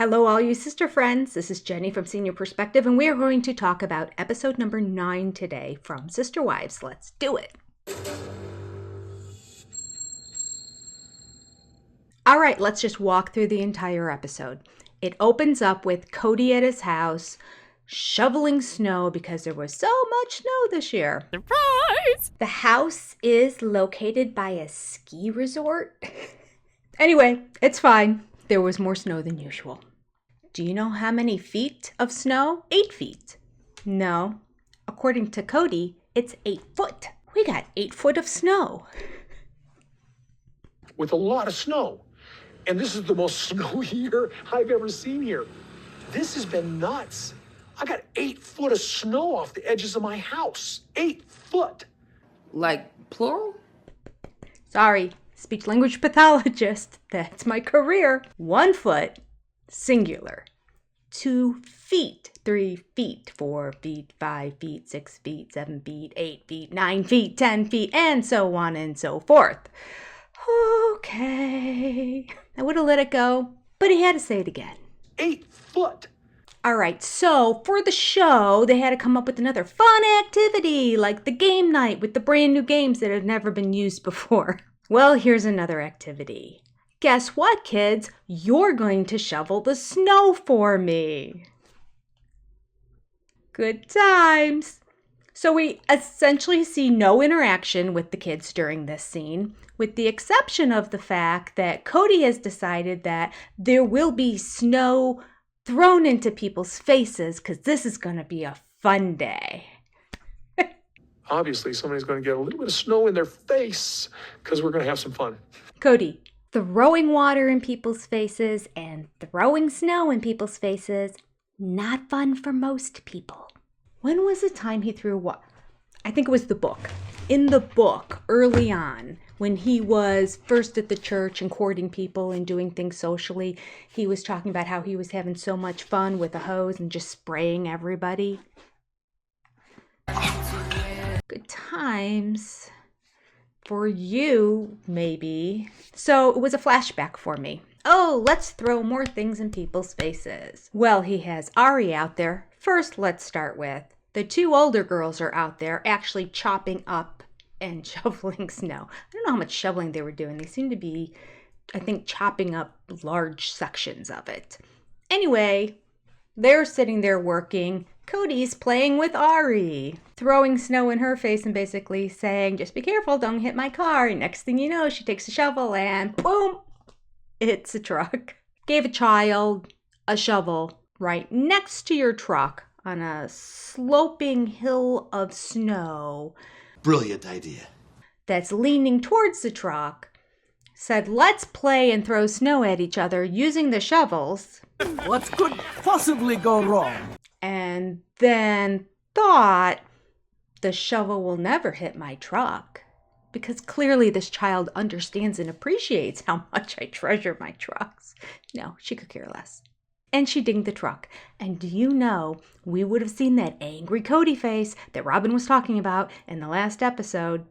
Hello, all you sister friends. This is Jenny from Senior Perspective, and we are going to talk about episode number 9 today from Sister Wives. Let's do it. All right, let's just walk through the entire episode. It opens up with Cody at his house shoveling snow because there was so much snow this year. Surprise! The house is located by a ski resort. Anyway, it's fine. There was more snow than usual. Do you know how many feet of snow? 8 feet. No. According to Cody, it's 8 foot. We got 8 foot of snow. With a lot of snow. And this is the most snowy year I've ever seen here. This has been nuts. I got 8 foot of snow off the edges of my house. 8 foot. Like plural? Sorry, speech language pathologist. That's my career. 1 foot, singular. 2 feet, 3 feet, 4 feet, 5 feet, 6 feet, 7 feet, 8 feet, 9 feet, 10 feet, and so on and so forth. Okay. I would have let it go, but he had to say it again. 8 foot. All right, so for the show, they had to come up with another fun activity, like the game night with the brand new games that had never been used before. Well, here's another activity. Guess what, kids? You're going to shovel the snow for me. Good times. So we essentially see no interaction with the kids during this scene, with the exception of the fact that Cody has decided that there will be snow thrown into people's faces because this is going to be a fun day. Obviously, somebody's going to get a little bit of snow in their face because we're going to have some fun. Cody, throwing water in people's faces and throwing snow in people's faces, not fun for most people. When was the time he threw what? I think it was the book. In the book, early on, when he was first at the church and courting people and doing things socially, he was talking about how he was having so much fun with a hose and just spraying everybody. Good times. For you, maybe. So it was a flashback for me. Oh, let's throw more things in people's faces. Well, he has Ari out there. First, let's start with the 2 older girls are out there actually chopping up and shoveling snow. I don't know how much shoveling they were doing. They seemed to be, I think, chopping up large sections of it. Anyway, they're sitting there working. Cody's playing with Ari, throwing snow in her face and basically saying, just be careful, don't hit my car. And next thing you know, she takes a shovel and boom, hits a truck. Gave a child a shovel right next to your truck on a sloping hill of snow. Brilliant idea. That's leaning towards the truck. Said, let's play and throw snow at each other using the shovels. What could possibly go wrong? And then thought, the shovel will never hit my truck. Because clearly this child understands and appreciates how much I treasure my trucks. No, she could care less. And she dinged the truck. And do you know, we would have seen that angry Cody face that Robin was talking about in the last episode.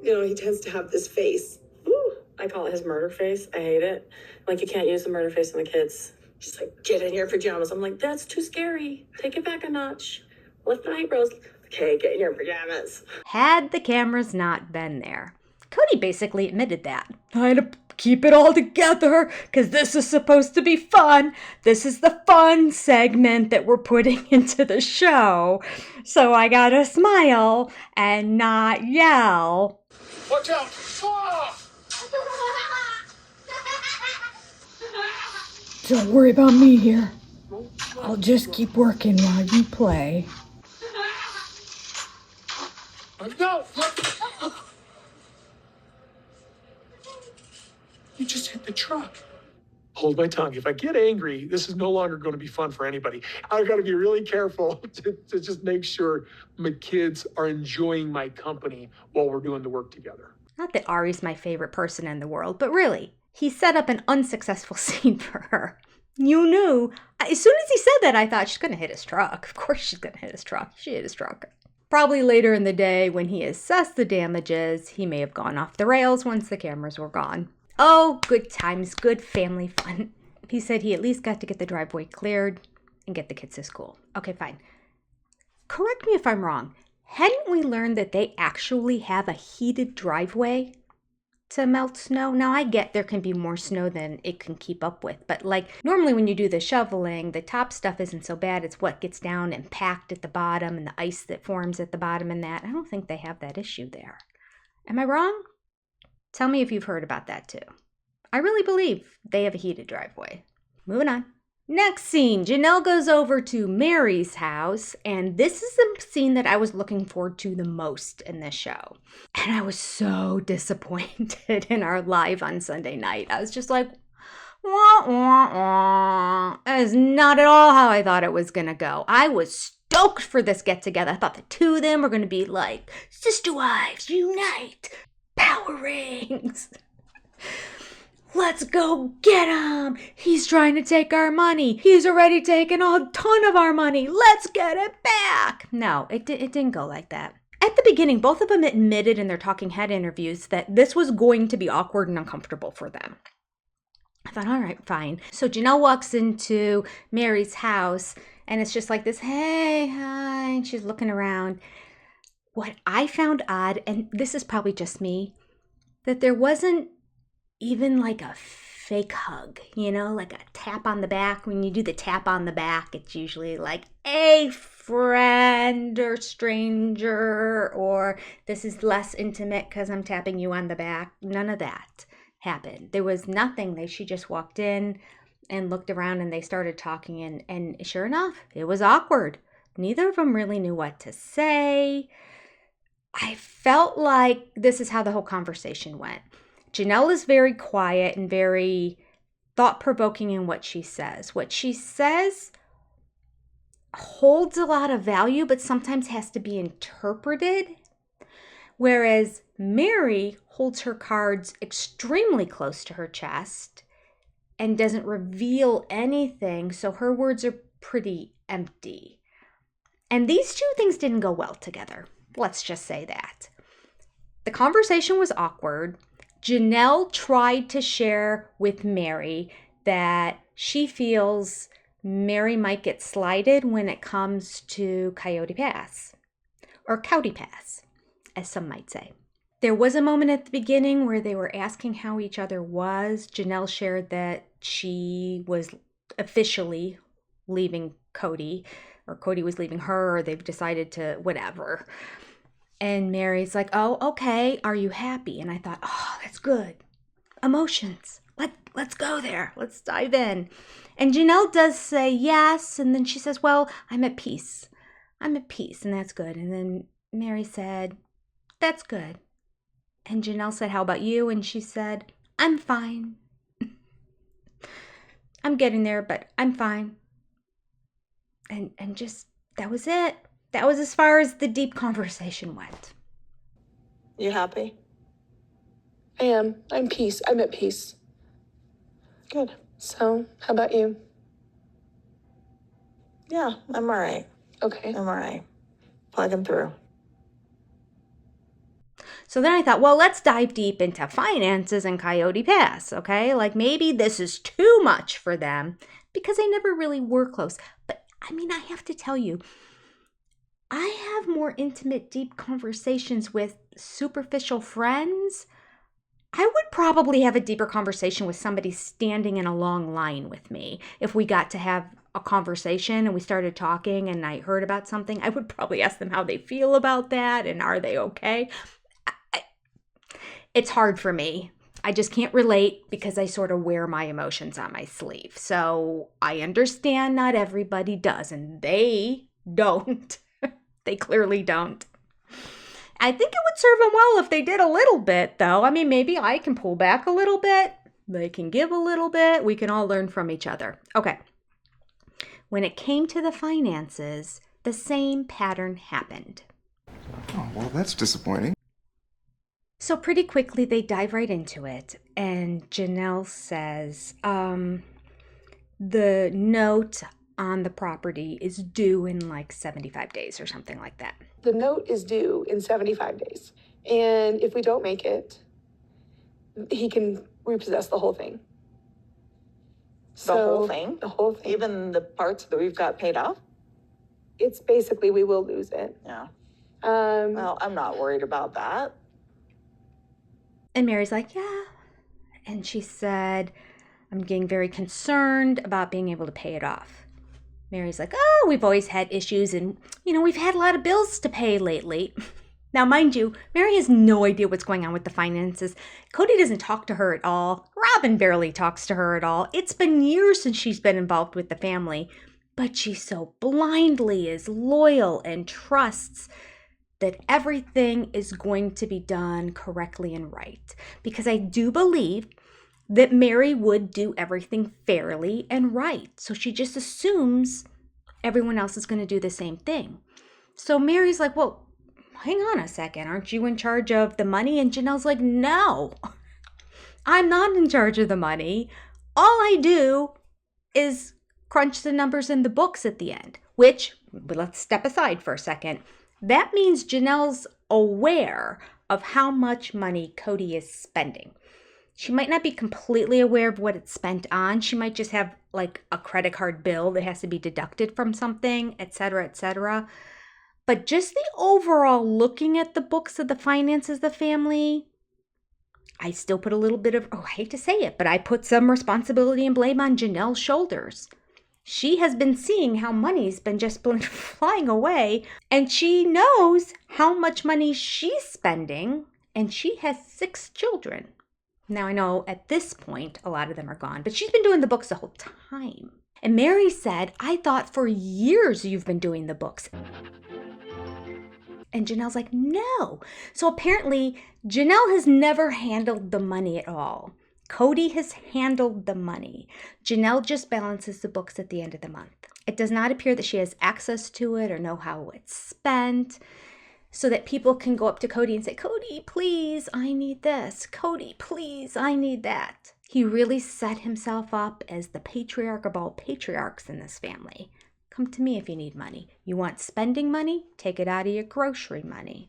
You know, he tends to have this face. Ooh, I call it his murder face. I hate it. Like, you can't use the murder face on the kids. Just like, get in your pajamas. I'm like, that's too scary. Take it back a notch. Lift the eyebrows. Okay, get in your pajamas. Had the cameras not been there. Cody basically admitted that. I had to keep it all together because this is supposed to be fun. This is the fun segment that we're putting into the show. So I gotta smile and not yell. Watch out! Ah! Don't worry about me here. I'll just keep working while you play. No! You just hit the truck. Hold my tongue. If I get angry, this is no longer going to be fun for anybody. I've got to be really careful to just make sure my kids are enjoying my company while we're doing the work together. Not that Ari's my favorite person in the world, but really, he set up an unsuccessful scene for her. You knew. As soon as he said that, I thought she's going to hit his truck. Of course she's going to hit his truck. She hit his truck. Probably later in the day, when he assessed the damages, he may have gone off the rails once the cameras were gone. Oh, good times, good family fun. He said he at least got to get the driveway cleared and get the kids to school. Okay, fine. Correct me if I'm wrong. Hadn't we learned that they actually have a heated driveway to melt snow? Now, I get there can be more snow than it can keep up with, but like normally when you do the shoveling, the top stuff isn't so bad. It's what gets down and packed at the bottom and the ice that forms at the bottom and that. I don't think they have that issue there. Am I wrong? Tell me if you've heard about that too. I really believe they have a heated driveway. Moving on. Next scene, Janelle goes over to Meri's house, and this is the scene that I was looking forward to the most in this show. And I was so disappointed in our live on Sunday night. I was just like, wah, wah, wah. That is not at all how I thought it was going to go. I was stoked for this get-together. I thought the two of them were going to be like, sisterwives, unite, power rings. Let's go get him. He's trying to take our money. He's already taken a ton of our money. Let's get it back. No, it didn't go like that. At the beginning, both of them admitted in their talking head interviews that this was going to be awkward and uncomfortable for them. I thought, all right, fine. So Janelle walks into Meri's house, and it's just like this, hey, hi, and she's looking around. What I found odd, and this is probably just me, that there wasn't even like a fake hug, you know, like a tap on the back. When you do the tap on the back, it's usually like a friend or stranger, or this is less intimate because I'm tapping you on the back. None of that happened. There was nothing. She just walked in and looked around and they started talking, and sure enough, it was awkward. Neither of them really knew what to say. I felt like this is how the whole conversation went. Janelle is very quiet and very thought-provoking in what she says. What she says holds a lot of value, but sometimes has to be interpreted. Whereas Meri holds her cards extremely close to her chest and doesn't reveal anything, so her words are pretty empty. And these two things didn't go well together. Let's just say that. The conversation was awkward. Janelle tried to share with Meri that she feels Meri might get slighted when it comes to Coyote Pass, or Cody Pass, as some might say. There was a moment at the beginning where they were asking how each other was. Janelle shared that she was officially leaving Cody, or Cody was leaving her, or they've decided to whatever. And Meri's like, oh, okay, are you happy? And I thought, oh, that's good. Emotions. Let's go there. Let's dive in. And Janelle does say yes. And then she says, well, I'm at peace. I'm at peace, and that's good. And then Meri said, that's good. And Janelle said, how about you? And she said, I'm fine. I'm getting there, but I'm fine. And just, that was it. That was as far as the deep conversation went. You happy? I am. I'm at peace. Good. So, how about you? Yeah, I'm all right. Okay. I'm all right. Plugging through. So then I thought, well, let's dive deep into finances and Coyote Pass, okay? Like maybe this is too much for them because they never really were close. But I mean, I have to tell you, I have more intimate, deep conversations with superficial friends. I would probably have a deeper conversation with somebody standing in a long line with me. If we got to have a conversation and we started talking and I heard about something, I would probably ask them how they feel about that and are they okay? It's hard for me. I just can't relate because I sort of wear my emotions on my sleeve. So I understand not everybody does, and they don't. They clearly don't. I think it would serve them well if they did a little bit, though. I mean, maybe I can pull back a little bit. They can give a little bit. We can all learn from each other. Okay. When it came to the finances, the same pattern happened. Oh, well, that's disappointing. So pretty quickly, they dive right into it. And Janelle says, the note on the property is due in like 75 days or something like that. The note is due in 75 days. And if we don't make it, he can repossess the whole thing. So, The whole thing? The whole thing. Even the parts that we've got paid off? It's basically we will lose it. Yeah. Um, Well, I'm not worried about that. And Mary's like, yeah. And she said, I'm getting very concerned about being able to pay it off. Mary's like, oh, we've always had issues and, we've had a lot of bills to pay lately. Now, mind you, Meri has no idea what's going on with the finances. Cody doesn't talk to her at all. Robin barely talks to her at all. It's been years since she's been involved with the family, but she so blindly is loyal and trusts that everything is going to be done correctly and right. Because I do believe that Meri would do everything fairly and right. So she just assumes everyone else is going to do the same thing. So Mary's like, well, hang on a second, aren't you in charge of the money? And Janelle's like, no, I'm not in charge of the money. All I do is crunch the numbers in the books at the end, which, let's step aside for a second. That means Janelle's aware of how much money Cody is spending. She might not be completely aware of what it's spent on. She might just have like a credit card bill that has to be deducted from something, etc., etc. But just the overall looking at the books of the finances of the family, I still put a little bit of, I hate to say it, but I put some responsibility and blame on Janelle's shoulders. She has been seeing how money's been just flying away, and she knows how much money she's spending, and she has 6 children. Now, I know at this point, a lot of them are gone, but she's been doing the books the whole time. And Meri said, I thought for years you've been doing the books. And Janelle's like, no. So apparently, Janelle has never handled the money at all. Cody has handled the money. Janelle just balances the books at the end of the month. It does not appear that she has access to it or know how it's spent, so that people can go up to Cody and say, Cody, please, I need this. Cody, please, I need that. He really set himself up as the patriarch of all patriarchs in this family. Come to me if you need money. You want spending money? Take it out of your grocery money.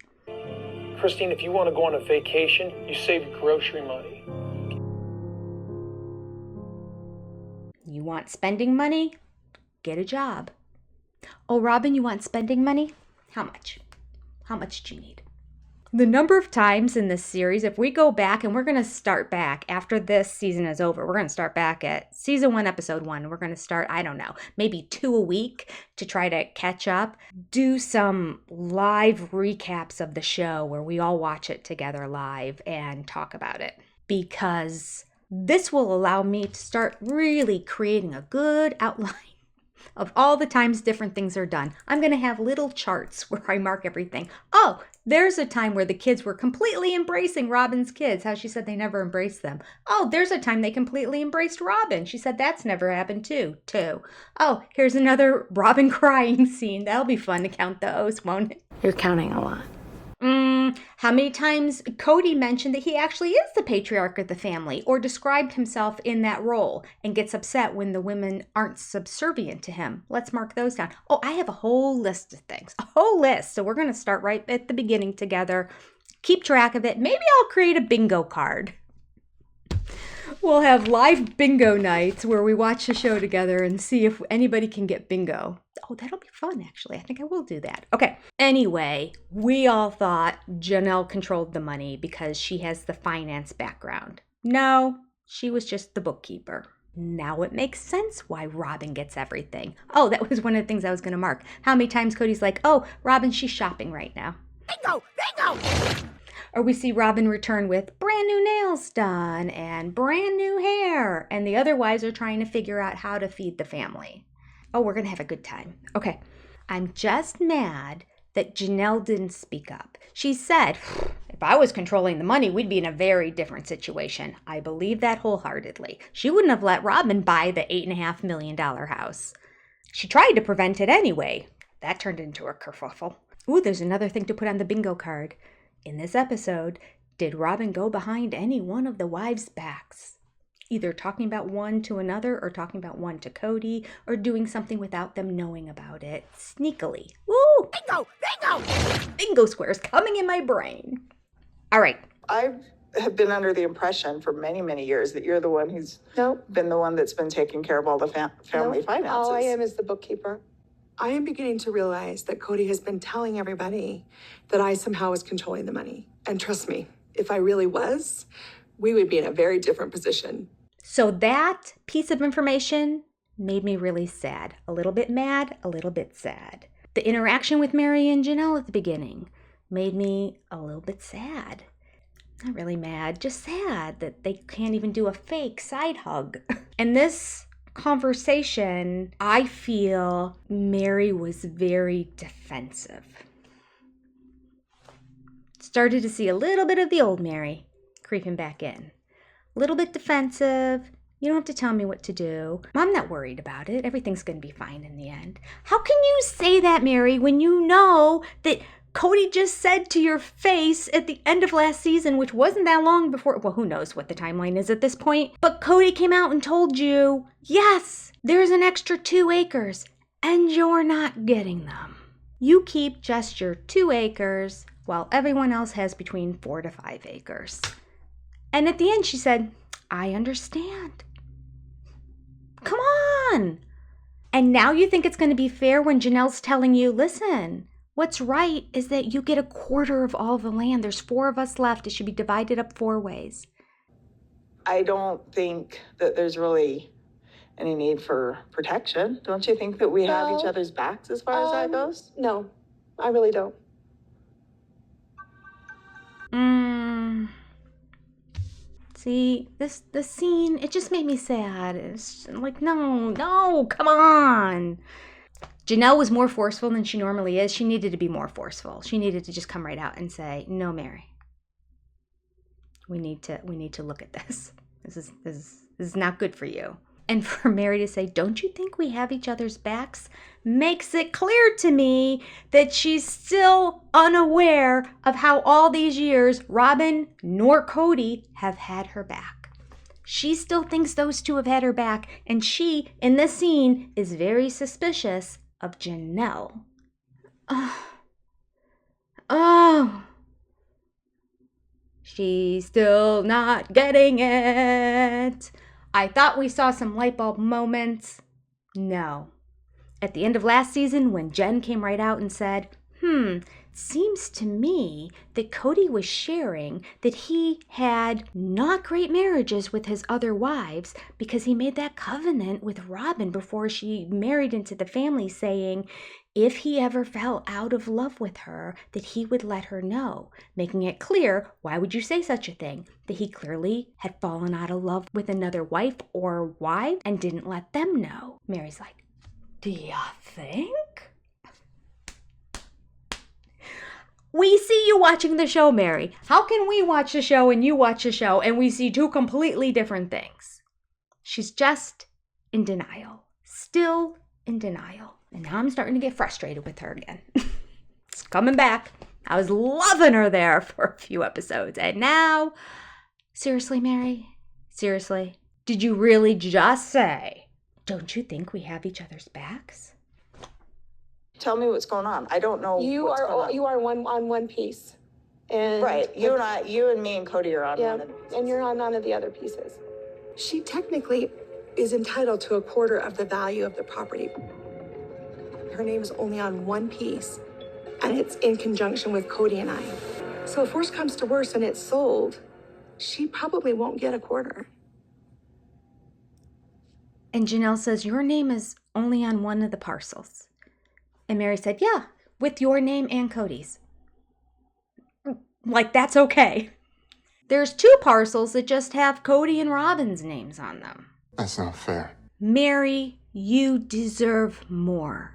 Christine, if you want to go on a vacation, you save your grocery money. You want spending money? Get a job. Oh, Robin, you want spending money? How much? How much do you need? The number of times in this series, if we go back, and we're going to start back after this season is over, we're going to start back at season 1, episode 1. We're going to start, I don't know, maybe 2 a week to try to catch up. Do some live recaps of the show where we all watch it together live and talk about it. Because this will allow me to start really creating a good outline of all the times different things are done. I'm going to have little charts where I mark everything. Oh, there's a time where the kids were completely embracing Robin's kids. How she said they never embraced them. Oh, there's a time they completely embraced Robin. She said that's never happened too. Oh, here's another Robin crying scene. That'll be fun to count those, won't it? You're counting a lot. How many times Cody mentioned that he actually is the patriarch of the family or described himself in that role and gets upset when the women aren't subservient to him. Let's mark those down. Oh, I have a whole list of things, a whole list. So we're going to start right at the beginning together. Keep track of it. Maybe I'll create a bingo card. We'll have live bingo nights where we watch the show together and see if anybody can get bingo. Oh, that'll be fun, actually. I think I will do that. Okay. Anyway, we all thought Janelle controlled the money because she has the finance background. No, she was just the bookkeeper. Now it makes sense why Robin gets everything. Oh, that was one of the things I was going to mark. How many times Cody's like, oh, Robin, she's shopping right now. Bingo! Bingo! Or we see Robin return with brand new nails done and brand new hair. And the other wives are trying to figure out how to feed the family. Oh, we're going to have a good time. Okay. I'm just mad that Janelle didn't speak up. She said, if I was controlling the money, we'd be in a very different situation. I believe that wholeheartedly. She wouldn't have let Robin buy the $8.5 million house. She tried to prevent it anyway. That turned into a kerfuffle. Ooh, there's another thing to put on the bingo card. In this episode, did Robin go behind any one of the wives' backs? Either talking about one to another or talking about one to Cody or doing something without them knowing about it sneakily. Woo! Bingo! Bingo! Bingo squares coming in my brain. All right. I've have been under the impression for many, many years that you're the one who's been the one that's been taking care of all the family finances. All I am is the bookkeeper. I am beginning to realize that Kody has been telling everybody that I somehow was controlling the money. And trust me, if I really was, we would be in a very different position. So that piece of information made me really sad. A little bit mad, a little bit sad. The interaction with Meri and Janelle at the beginning made me a little bit sad. Not really mad, just sad that they can't even do a fake side hug. And this conversation, I feel Meri was very defensive. Started to see a little bit of the old Meri creeping back in. A little bit defensive. You don't have to tell me what to do. I'm not worried about it. Everything's going to be fine in the end. How can you say that, Meri, when you know that Kody just said to your face at the end of last season, which wasn't that long before, well, who knows what the timeline is at this point, but Kody came out and told you, yes, there's an extra 2 acres, and you're not getting them. You keep just your 2 acres, while everyone else has between 4 to 5 acres. And at the end, she said, I understand. Come on. And now you think it's going to be fair when Janelle's telling you, listen, what's right is that you get 1/4 of all the land. There's 4 of us left. It should be divided up 4 ways. I don't think that there's really any need for protection. Don't you think that we have each other's backs as far as that goes? No, I really don't. See, this scene, it just made me sad. It's like, no, come on. Janelle was more forceful than she normally is. She needed to be more forceful. She needed to just come right out and say, no, Meri. We need to look at this. This is not good for you. And for Meri to say, don't you think we have each other's backs, makes it clear to me that she's still unaware of how all these years Robyn nor Kody have had her back. She still thinks those two have had her back, and she, in this scene, is very suspicious of Janelle. Oh. She's still not getting it. I thought we saw some light bulb moments. No. At the end of last season, when Jen came right out and said, seems to me that Kody was sharing that he had not great marriages with his other wives because he made that covenant with Robyn before she married into the family, saying if he ever fell out of love with her, that he would let her know, making it clear, why would you say such a thing? That he clearly had fallen out of love with another wife or wife and didn't let them know. Meri's like, do you think? We see you watching the show, Meri. How can we watch the show and you watch the show and we see 2 completely different things? She's just in denial. Still in denial. And now I'm starting to get frustrated with her again. It's coming back. I was loving her there for a few episodes. And now, seriously, Meri? Seriously? Did you really just say, don't you think we have each other's backs? Tell me what's going on. I don't know. You are on one piece. And right. You and me and Kody are on one. And you're on none of the other pieces. She technically is entitled to 1/4 of the value of the property. Her name is only on one piece, and it's in conjunction with Kody and I. So if worse comes to worse and it's sold, she probably won't get 1/4. And Janelle says, your name is only on one of the parcels. And Meri said, yeah, with your name and Kody's. Like, that's okay. There's 2 parcels that just have Kody and Robyn's names on them. That's not fair. Meri, you deserve more.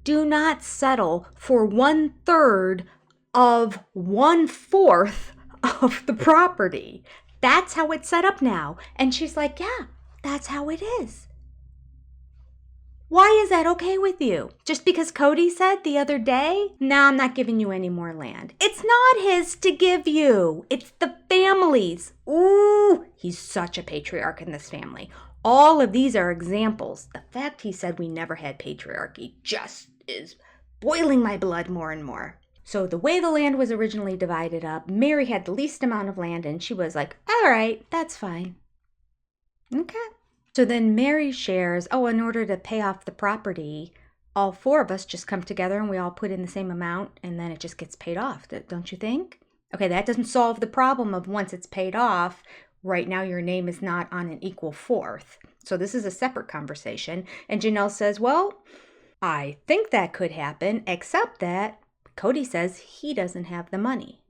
Do not settle for 1/3 of 1/4 of the property. That's how it's set up now. And she's like, yeah, that's how it is. Why is that okay with you? Just because Kody said the other day, no, I'm not giving you any more land. It's not his to give you. It's the family's. Ooh, he's such a patriarch in this family. All of these are examples. The fact he said we never had patriarchy just is boiling my blood more and more. So the way the land was originally divided up, Meri had the least amount of land and she was like, all right, that's fine. Okay. So then Meri shares, oh, in order to pay off the property, all four of us just come together and we all put in the same amount and then it just gets paid off, don't you think? Okay, that doesn't solve the problem of once it's paid off, right now your name is not on an equal fourth. So this is a separate conversation. And Janelle says, well, I think that could happen, except that Cody says he doesn't have the money,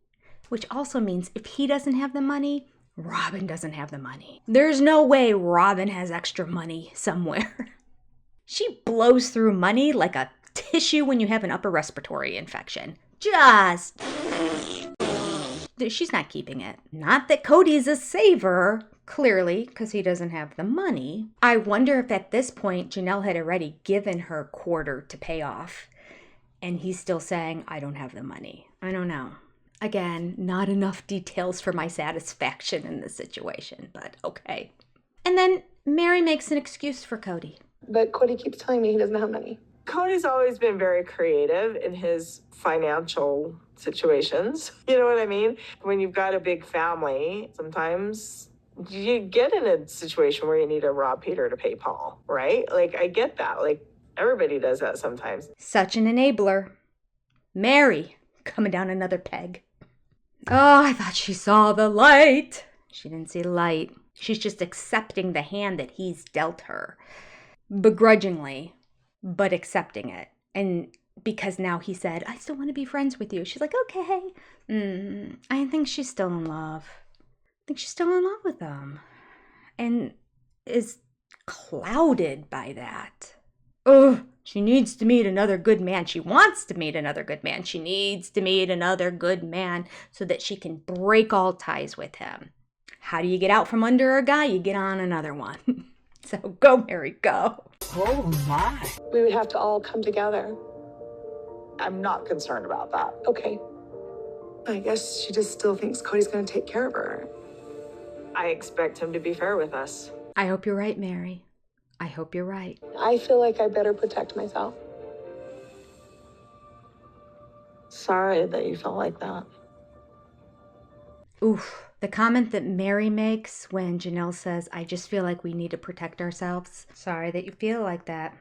which also means if he doesn't have the money, Robin doesn't have the money. There's no way Robin has extra money somewhere. She blows through money like a tissue when you have an upper respiratory infection. Just... She's not keeping it. Not that Cody's a saver, clearly, because he doesn't have the money. I wonder if at this point Janelle had already given her quarter to pay off, and he's still saying, I don't have the money. I don't know. Again, not enough details for my satisfaction in this situation, but okay. And then Meri makes an excuse for Cody. But Cody keeps telling me he doesn't have money. Cody's always been very creative in his financial situations. You know what I mean? When you've got a big family, sometimes you get in a situation where you need to rob Peter to pay Paul, right? Like, I get that. Like, everybody does that sometimes. Such an enabler. Meri coming down another peg. Oh, I thought she saw the light. She didn't see the light. She's just accepting the hand that he's dealt her. Begrudgingly, but accepting it. And because now he said, I still want to be friends with you. She's like, okay. I think she's still in love. I think she's still in love with him. And is clouded by that. Ugh, she needs to meet another good man. She wants to meet another good man. She needs to meet another good man so that she can break all ties with him. How do you get out from under a guy? You get on another one. So go, Meri, go. Oh my. We would have to all come together. I'm not concerned about that. Okay. I guess she just still thinks Cody's going to take care of her. I expect him to be fair with us. I hope you're right, Meri. I hope you're right. I feel like I better protect myself. Sorry that you felt like that. Oof. The comment that Meri makes when Janelle says, I just feel like we need to protect ourselves. Sorry that you feel like that.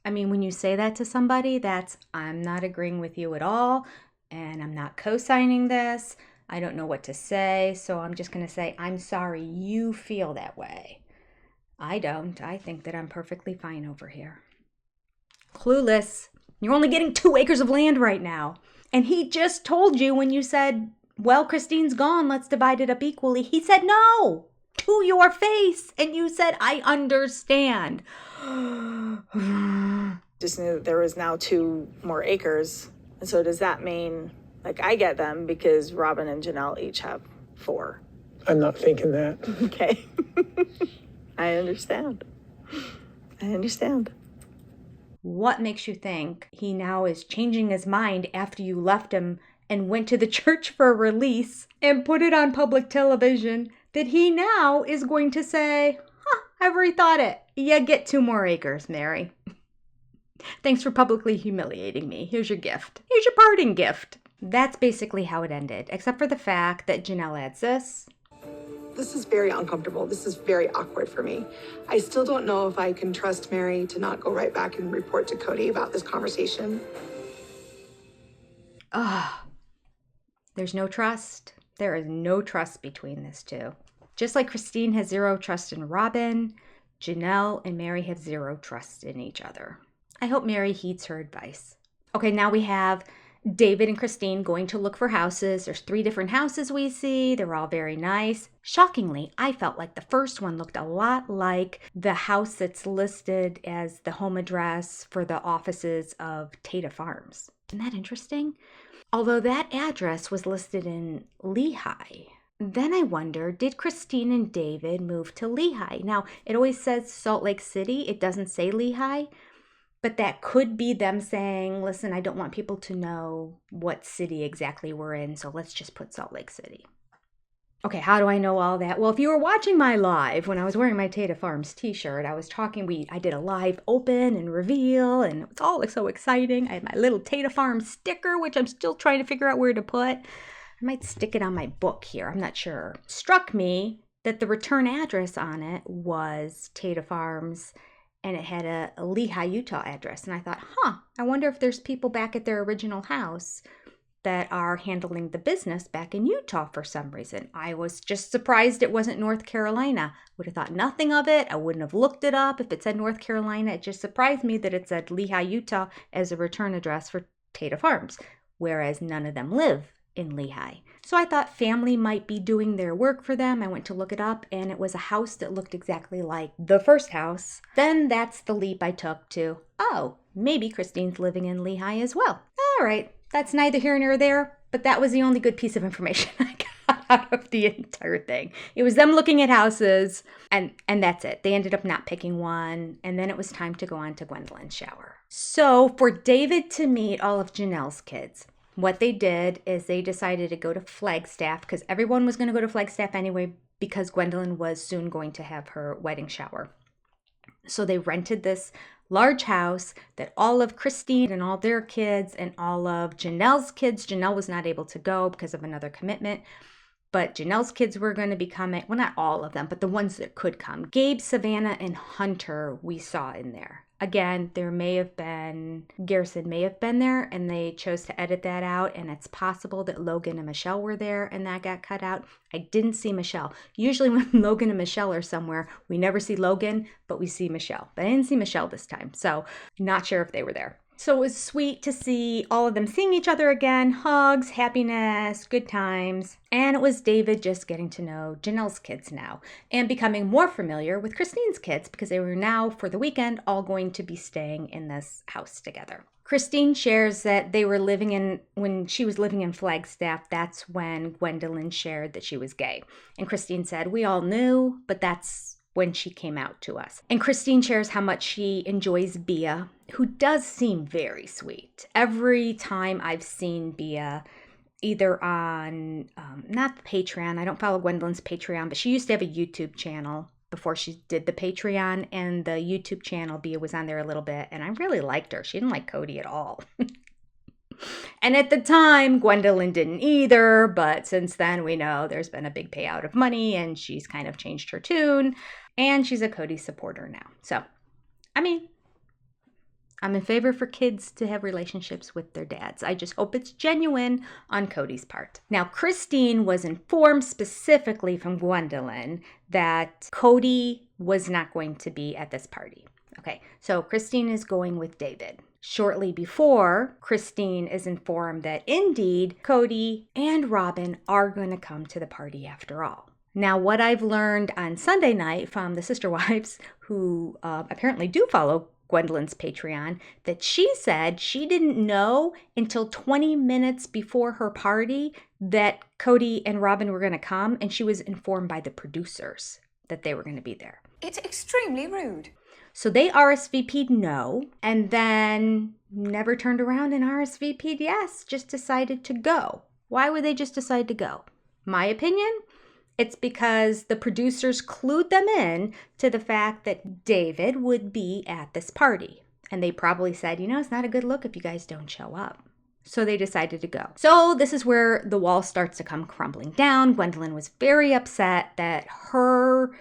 I mean, when you say that to somebody, that's, I'm not agreeing with you at all, and I'm not co-signing this. I don't know what to say, so I'm just going to say, I'm sorry you feel that way. I don't. I think that I'm perfectly fine over here. Clueless. You're only getting 2 acres of land right now. And he just told you when you said, well, Christine's gone, let's divide it up equally. He said no to your face. And you said, I understand. Just knew that there was now 2 more acres. And so does that mean, like, I get them because Robin and Janelle each have 4? I'm not thinking that. Okay. I understand. What makes you think he now is changing his mind after you left him and went to the church for a release and put it on public television that he now is going to say, I've rethought it. You get 2 more acres, Meri. Thanks for publicly humiliating me. Here's your gift. Here's your parting gift. That's basically how it ended, except for the fact that Janelle adds this. This is very uncomfortable. This is very awkward for me. I still don't know if I can trust Meri to not go right back and report to Cody about this conversation. There's no trust. There is no trust between these two. Just like Christine has 0 trust in Robin, Janelle and Meri have 0 trust in each other. I hope Meri heeds her advice. Okay, now we have David and Christine going to look for houses. There's 3 different houses we see. They're all very nice. Shockingly, I felt like the first one looked a lot like the house that's listed as the home address for the offices of Tata Farms. Isn't that interesting? Although that address was listed in Lehigh. Then I wonder, did Christine and David move to Lehigh? Now, it always says Salt Lake City. It doesn't say Lehigh. But that could be them saying, listen, I don't want people to know what city exactly we're in, so let's just put Salt Lake City. Okay, how do I know all that? Well, if you were watching my live when I was wearing my Tata Farms t-shirt, I was talking, I did a live open and reveal, and it's all so exciting. I had my little Tata Farms sticker, which I'm still trying to figure out where to put. I might stick it on my book here, I'm not sure. Struck me that the return address on it was Tata Farms, and it had a Lehi, Utah address. And I thought, I wonder if there's people back at their original house that are handling the business back in Utah for some reason. I was just surprised it wasn't North Carolina. Would have thought nothing of it. I wouldn't have looked it up if it said North Carolina. It just surprised me that it said Lehi, Utah as a return address for Tata Farms, whereas none of them live in Lehi. So I thought family might be doing their work for them. I went to look it up, and it was a house that looked exactly like the first house. Then that's the leap I took to, oh, maybe Christine's living in Lehi as well. All right. That's neither here nor there, but that was the only good piece of information I got out of the entire thing. It was them looking at houses, and that's it. They ended up not picking one, and then it was time to go on to Gwendolyn's shower. So for David to meet all of Janelle's kids, what they did is they decided to go to Flagstaff, because everyone was going to go to Flagstaff anyway, because Gwendolyn was soon going to have her wedding shower. So they rented this large house that all of Christine and all their kids and all of Janelle's kids, Janelle was not able to go because of another commitment, but Janelle's kids were going to be coming. Well, not all of them, but the ones that could come. Gabe, Savannah, and Hunter we saw in there. Again, Garrison may have been there, and they chose to edit that out, and it's possible that Logan and Michelle were there and that got cut out. I didn't see Michelle. Usually when Logan and Michelle are somewhere, we never see Logan, but we see Michelle. But I didn't see Michelle this time, so not sure if they were there. So it was sweet to see all of them seeing each other again, hugs, happiness, good times. And it was David just getting to know Janelle's kids now and becoming more familiar with Christine's kids, because they were now, for the weekend, all going to be staying in this house together. Christine shares that when she was living in Flagstaff, that's when Gwendolyn shared that she was gay. And Christine said, we all knew, but that's when she came out to us. And Christine shares how much she enjoys Bia, who does seem very sweet. Every time I've seen Bia, either on, not the Patreon, I don't follow Gwendolyn's Patreon, but she used to have a YouTube channel before she did the Patreon, and the YouTube channel, Bia was on there a little bit, and I really liked her. She didn't like Cody at all. And at the time, Gwendolyn didn't either, but since then we know there's been a big payout of money and she's kind of changed her tune, and she's a Cody supporter now. So, I mean, I'm in favor for kids to have relationships with their dads. I just hope it's genuine on Cody's part. Now, Christine was informed specifically from Gwendolyn that Cody was not going to be at this party. Okay, so Christine is going with David. Shortly before, Christine is informed that indeed Cody and Robin are going to come to the party after all. Now, what I've learned on Sunday night from the sisterwives, who apparently do follow Gwendolyn's Patreon, that she said she didn't know until 20 minutes before her party that Cody and Robin were going to come, and she was informed by the producers that they were going to be there. It's extremely rude. So they RSVP'd no, and then never turned around and RSVP'd yes, just decided to go. Why would they just decide to go? My opinion? It's because the producers clued them in to the fact that David would be at this party. And they probably said, it's not a good look if you guys don't show up. So they decided to go. So this is where the wall starts to come crumbling down. Gwendolyn was very upset that her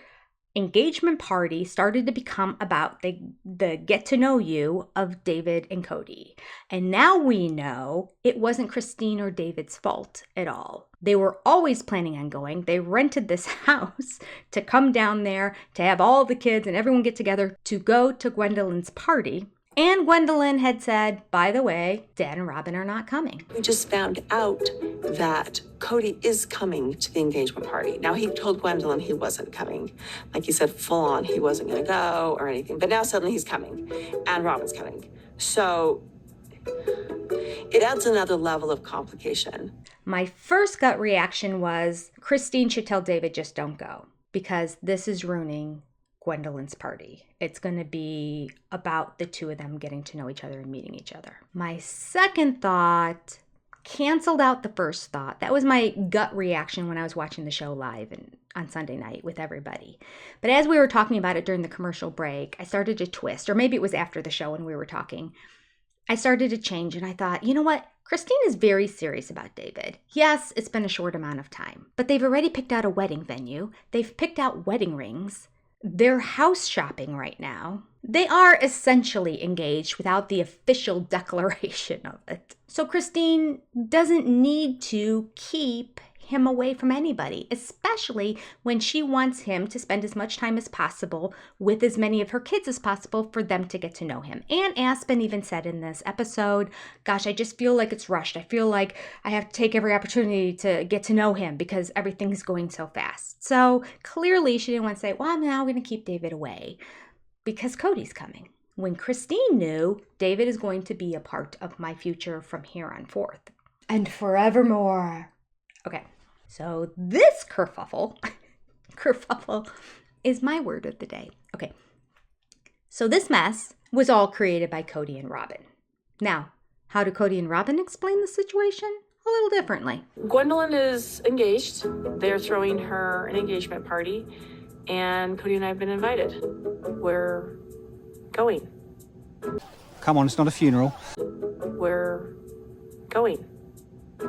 engagement party started to become about the get to know you of David and Cody. And now we know it wasn't Christine or David's fault at all. They were always planning on going. They rented this house to come down there, to have all the kids and everyone get together to go to Gwendolyn's party. And Gwendolyn had said, by the way, Dad and Robin are not coming. We just found out that Cody is coming to the engagement party. Now, he told Gwendolyn he wasn't coming. Like he said, full on, he wasn't going to go or anything. But now suddenly he's coming and Robin's coming. So it adds another level of complication. My first gut reaction was Christine should tell David, just don't go, because this is ruining Gwendolyn's party. It's going to be about the two of them getting to know each other and meeting each other. My second thought, canceled out the first thought. That was my gut reaction when I was watching the show live and on Sunday night with everybody. But as we were talking about it during the commercial break, I started to twist, or maybe it was after the show when we were talking. I started to change and I thought, you know what? Christine is very serious about David. Yes, it's been a short amount of time, but they've already picked out a wedding venue. They've picked out wedding rings. They're house shopping right now. They are essentially engaged without the official declaration of it. So Christine doesn't need to keep him away from anybody, especially when she wants him to spend as much time as possible with as many of her kids as possible for them to get to know him. And Aspen even said in this episode, gosh, I just feel like it's rushed. I feel like I have to take every opportunity to get to know him because everything's going so fast. So clearly she didn't want to say, well, I'm now going to keep David away because Cody's coming. When Christine knew David is going to be a part of my future from here on forth and forevermore. Okay. So this kerfuffle is my word of the day. Okay. So this mess was all created by Kody and Robin. Now, how do Kody and Robin explain the situation? A little differently. Gwendolyn is engaged. They're throwing her an engagement party, and Cody and I have been invited. We're going. Come on, it's not a funeral. We're going.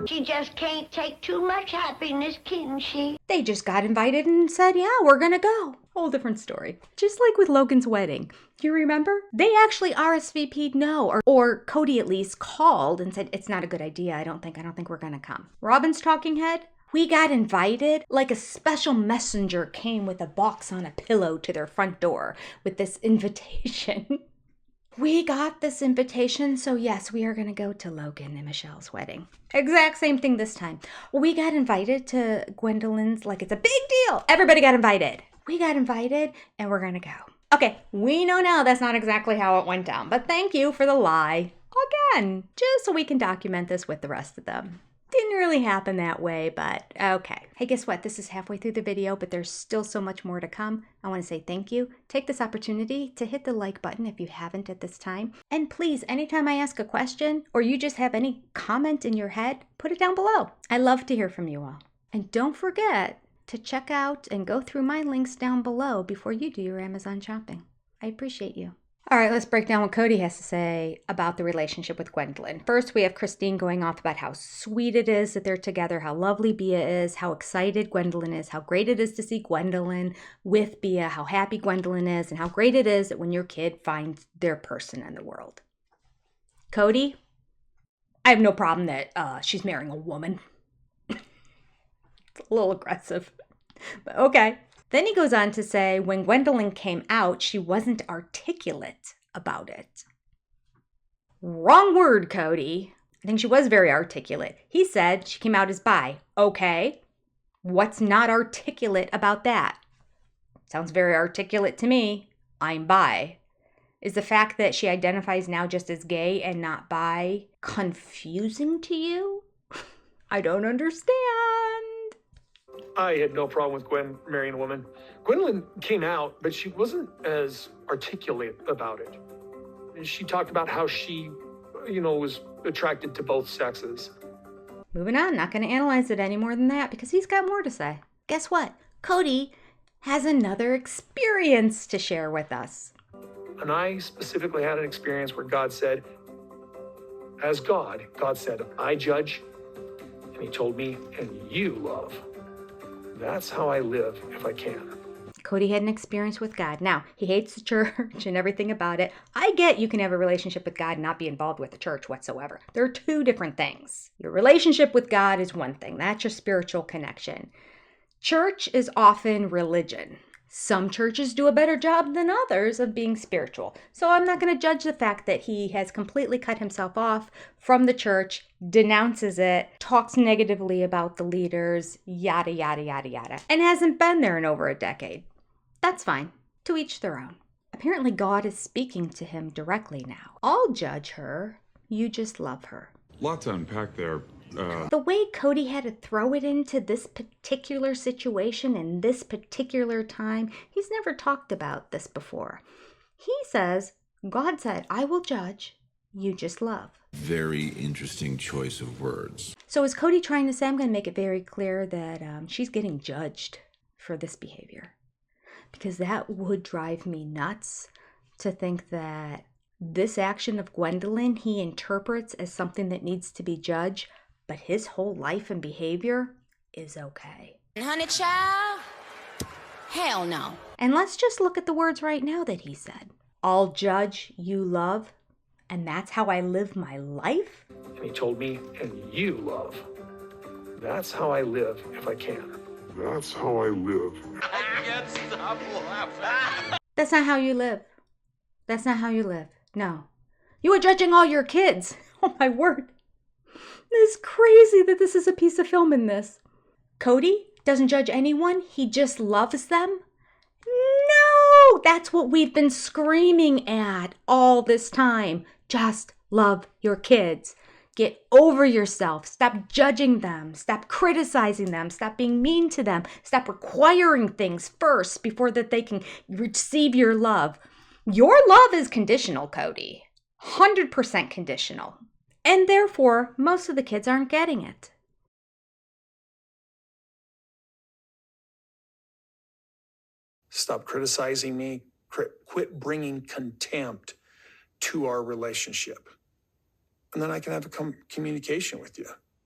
She just can't take too much happiness, can she? They just got invited and said, yeah, we're going to go. Whole different story. Just like with Logan's wedding. Do you remember? They actually RSVP'd no, or Cody at least called and said, it's not a good idea. I don't think we're going to come. Robin's talking head. We got invited like a special messenger came with a box on a pillow to their front door with this invitation. We got this invitation, so yes, we are going to go to Logan and Michelle's wedding. Exact same thing this time. We got invited to Gwendolyn's, like it's a big deal. Everybody got invited. We got invited, and we're going to go. Okay, we know now that's not exactly how it went down, but thank you for the lie. Again, just so we can document this with the rest of them. Didn't really happen that way, but okay. Hey, guess what? This is halfway through the video, but there's still so much more to come. I want to say thank you. Take this opportunity to hit the like button if you haven't at this time. And please, anytime I ask a question or you just have any comment in your head, put it down below. I love to hear from you all. And don't forget to check out and go through my links down below before you do your Amazon shopping. I appreciate you. All right, let's break down what Cody has to say about the relationship with Gwendolyn. First, we have Christine going off about how sweet it is that they're together, how lovely Bea is, how excited Gwendolyn is, how great it is to see Gwendolyn with Bea, how happy Gwendolyn is, and how great it is that when your kid finds their person in the world. Cody, I have no problem that she's marrying a woman. It's a little aggressive, but okay. Then he goes on to say, when Gwendolyn came out, she wasn't articulate about it. Wrong word, Cody. I think she was very articulate. He said she came out as bi. Okay. What's not articulate about that? Sounds very articulate to me. I'm bi. Is the fact that she identifies now just as gay and not bi confusing to you? I don't understand. I had no problem with Gwen marrying a woman. Gwendolyn came out, but she wasn't as articulate about it. She talked about how she, was attracted to both sexes. Moving on, not going to analyze it any more than that because he's got more to say. Guess what? Cody has another experience to share with us. And I specifically had an experience where God said, as God said, I judge, and he told me, and you love. That's how I live if I can. Cody had an experience with God. Now, he hates the church and everything about it. I get you can have a relationship with God and not be involved with the church whatsoever. There are two different things. Your relationship with God is one thing. That's your spiritual connection. Church is often religion. Some churches do a better job than others of being spiritual. So I'm not going to judge the fact that he has completely cut himself off from the church, denounces it, talks negatively about the leaders, yada, yada, yada, yada, and hasn't been there in over a decade. That's fine. To each their own. Apparently God is speaking to him directly now. I'll judge her. You just love her. Lot to unpack there. The way Cody had to throw it into this particular situation in this particular time, he's never talked about this before. He says, God said, I will judge, you just love. Very interesting choice of words. So is Cody trying to say, I'm going to make it very clear that she's getting judged for this behavior? Because that would drive me nuts to think that this action of Gwendolyn he interprets as something that needs to be judged, but his whole life and behavior is okay. Honey child, hell no. And let's just look at the words right now that he said. I'll judge, you love, and that's how I live my life? And he told me, and you love. That's how I live if I can. That's how I live. I can't stop laughing. That's not how you live. That's not how you live. No. You are judging all your kids. Oh my word. It's crazy that this is a piece of film in this. Cody doesn't judge anyone. He just loves them. No! That's what we've been screaming at all this time. Just love your kids. Get over yourself. Stop judging them. Stop criticizing them. Stop being mean to them. Stop requiring things first before that they can receive your love. Your love is conditional, Cody. 100% conditional. And therefore, most of the kids aren't getting it. Stop criticizing me. Quit bringing contempt to our relationship. And then I can have a communication with you.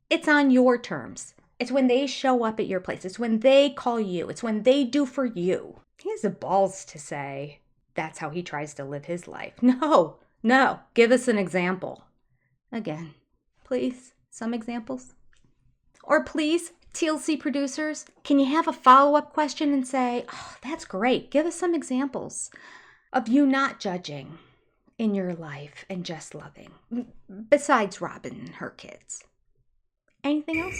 It's on your terms. It's when they show up at your place. It's when they call you. It's when they do for you. He has the balls to say that's how he tries to live his life. No. Give us an example. Again, please, some examples. Or please, TLC producers, can you have a follow-up question and say, oh, that's great. Give us some examples of you not judging in your life and just loving, besides Robin and her kids. Anything else?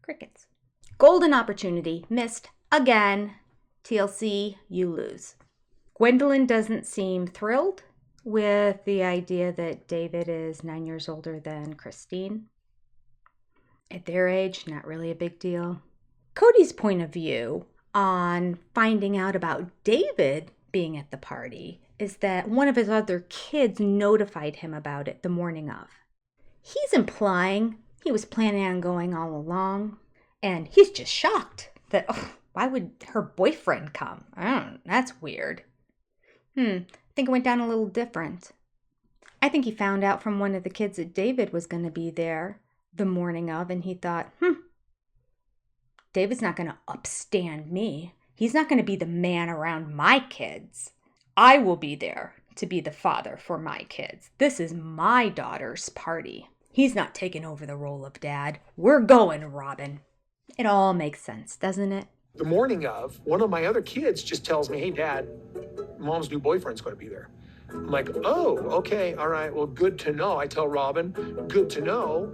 Crickets. Golden opportunity, missed again. TLC, you lose. Gwendolyn doesn't seem thrilled with the idea that David is 9 years older than Christine. At their age, not really a big deal. Cody's point of view on finding out about David being at the party is that one of his other kids notified him about it the morning of. He's implying he was planning on going all along, and he's just shocked that, why would her boyfriend come? That's weird. I think it went down a little different. I think he found out from one of the kids that David was going to be there the morning of, and he thought, David's not going to upstand me. He's not going to be the man around my kids. I will be there to be the father for my kids. This is my daughter's party. He's not taking over the role of dad. We're going, Robin. It all makes sense, doesn't it? The morning of, one of my other kids just tells me, hey, Dad, Mom's new boyfriend's going to be there. I'm like, oh, okay, all right, well, good to know. I tell Robin, good to know.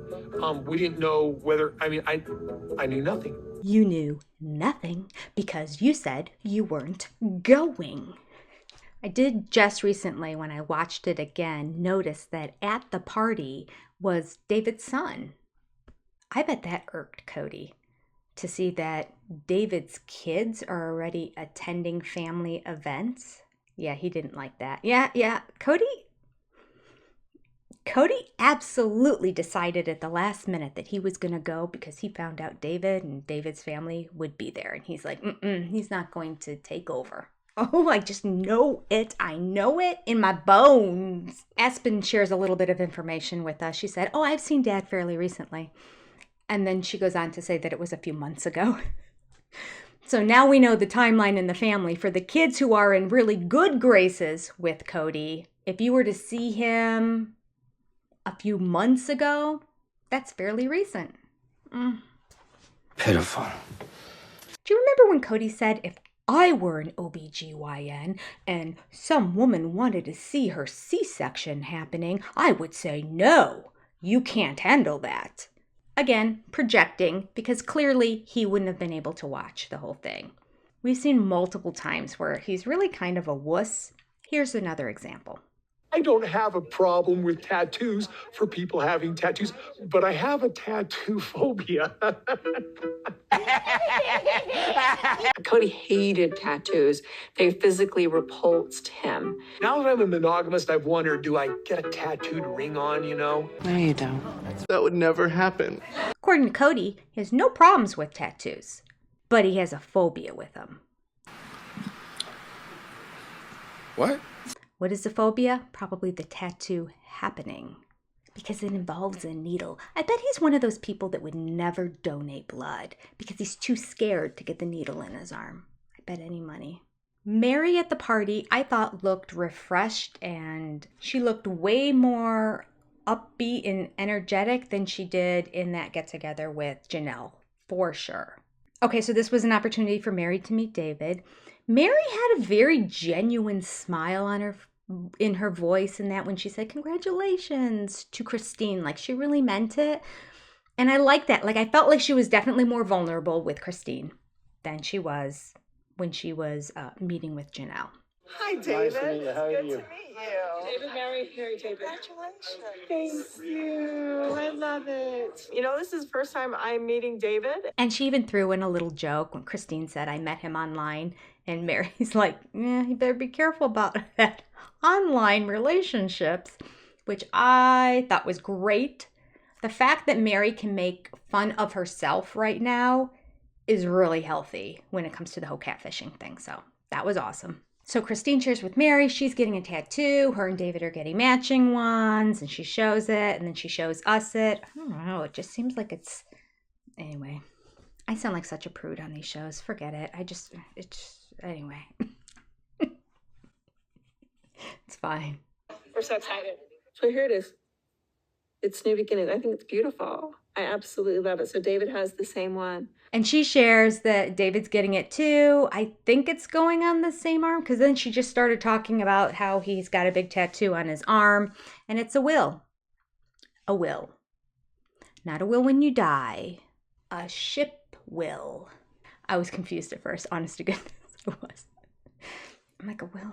We didn't know whether, I knew nothing. You knew nothing because you said you weren't going. I did just recently, when I watched it again, notice that at the party was David's son. I bet that irked Cody to see that David's kids are already attending family events. Yeah, he didn't like that. Yeah. Cody absolutely decided at the last minute that he was going to go because he found out David and David's family would be there. And he's like, he's not going to take over. Oh, I just know it. I know it in my bones. Aspen shares a little bit of information with us. She said, I've seen Dad fairly recently. And then she goes on to say that it was a few months ago. So now we know the timeline in the family. For the kids who are in really good graces with Cody, if you were to see him a few months ago, that's fairly recent. Pitiful. Do you remember when Cody said, if I were an OBGYN and some woman wanted to see her C-section happening, I would say, no, you can't handle that. Again, projecting, because clearly he wouldn't have been able to watch the whole thing. We've seen multiple times where he's really kind of a wuss. Here's another example. I don't have a problem with tattoos for people having tattoos, but I have a tattoo phobia. Cody hated tattoos. They physically repulsed him. Now that I'm a monogamist, I've wondered, do I get a tattooed ring on, you know? No, you don't. That would never happen. According to Cody, he has no problems with tattoos, but he has a phobia with them. What? What is the phobia? Probably the tattoo happening, because it involves a needle. I bet he's one of those people that would never donate blood because he's too scared to get the needle in his arm. I bet any money. Meri at the party, I thought looked refreshed, and she looked way more upbeat and energetic than she did in that get-together with Janelle, for sure. Okay, so this was an opportunity for Meri to meet David. Meri had a very genuine smile on in her voice, and that when she said congratulations to Christine, like she really meant it. And I like that. Like I felt like she was definitely more vulnerable with Christine than she was when she was meeting with Janelle. Hi, David. Nice to meet you. How are Good you? to meet you. David, Meri, David. Congratulations. Thank you. I love it. You know, this is the first time I'm meeting David. And she even threw in a little joke when Christine said, I met him online. And Mary's like, yeah, you better be careful about that online relationships, which I thought was great. The fact that Meri can make fun of herself right now is really healthy when it comes to the whole catfishing thing. So that was awesome. So Christine shares with Meri, she's getting a tattoo. Her and David are getting matching ones, and she shows it, and then she shows us it. I don't know, it just seems like it's... Anyway, I sound like such a prude on these shows. Forget it. Anyway. It's fine. We're so excited. So here it is. It's New Beginnings. I think it's beautiful. I absolutely love it. So David has the same one. And she shares that David's getting it too. I think it's going on the same arm, because then she just started talking about how he's got a big tattoo on his arm, and it's a will. A will. Not a will when you die. A ship will. I was confused at first, honest to goodness. I was. I'm like, a will.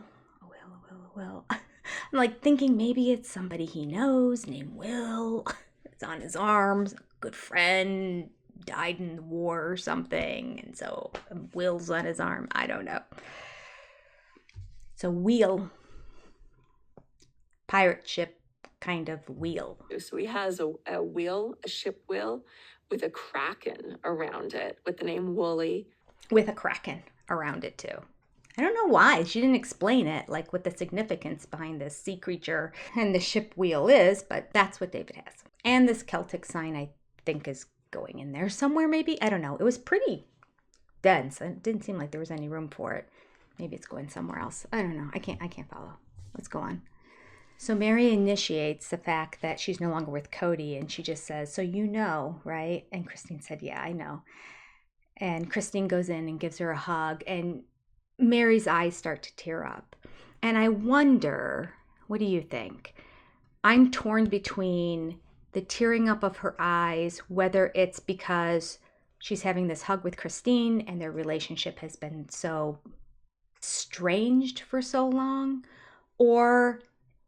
I'm like thinking maybe it's somebody he knows named Will. It's on his arms. A good friend died in the war or something. And so Will's on his arm. I don't know. It's a wheel. Pirate ship kind of wheel. So he has a wheel, a ship wheel, with a kraken around it, with the name Wooly. With a kraken around it too. I don't know why. She didn't explain it, like what the significance behind this sea creature and the ship wheel is, but that's what David has. And this Celtic sign, I think, is going in there somewhere, maybe. I don't know. It was pretty dense. It didn't seem like there was any room for it. Maybe it's going somewhere else. I don't know. I can't follow. Let's go on. So Meri initiates the fact that she's no longer with Cody, and she just says, so you know, right? And Christine said, yeah, I know. And Christine goes in and gives her a hug, and Meri's eyes start to tear up. And I wonder, what do you think? I'm torn between the tearing up of her eyes, whether it's because she's having this hug with Christine and their relationship has been so estranged for so long, or